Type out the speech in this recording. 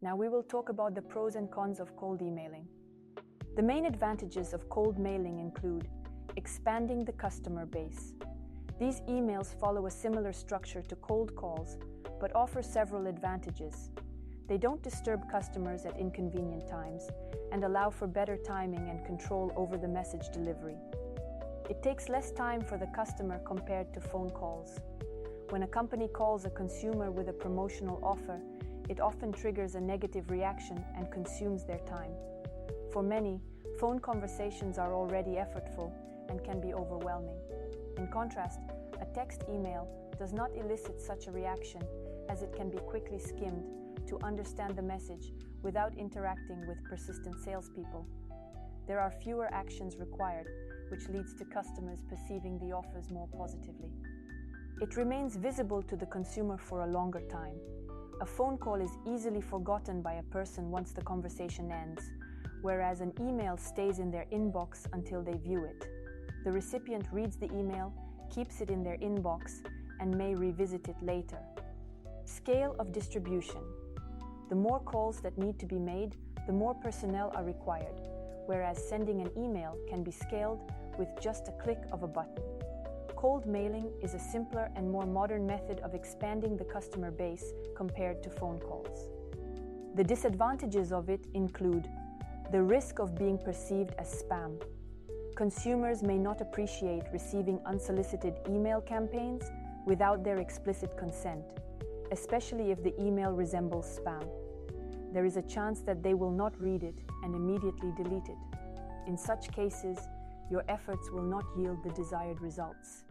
Now we will talk about the pros and cons of cold emailing. The main advantages of cold mailing include expanding the customer base. These emails follow a similar structure to cold calls, but offer several advantages. They don't disturb customers at inconvenient times and allow for better timing and control over the message delivery. It takes less time for the customer compared to phone calls. When a company calls a consumer with a promotional offer, it often triggers a negative reaction and consumes their time. For many, phone conversations are already effortful and can be overwhelming. In contrast, a text email does not elicit such a reaction, as it can be quickly skimmed to understand the message without interacting with persistent salespeople. There are fewer actions required, which leads to customers perceiving the offers more positively. It remains visible to the consumer for a longer time. A phone call is easily forgotten by a person once the conversation ends, whereas an email stays in their inbox until they view it. The recipient reads the email, keeps it in their inbox, and may revisit it later. Scale of distribution. The more calls that need to be made, the more personnel are required, whereas sending an email can be scaled with just a click of a button. Cold mailing is a simpler and more modern method of expanding the customer base compared to phone calls. The disadvantages of it include the risk of being perceived as spam. Consumers may not appreciate receiving unsolicited email campaigns without their explicit consent, especially if the email resembles spam. There is a chance that they will not read it and immediately delete it. In such cases, your efforts will not yield the desired results.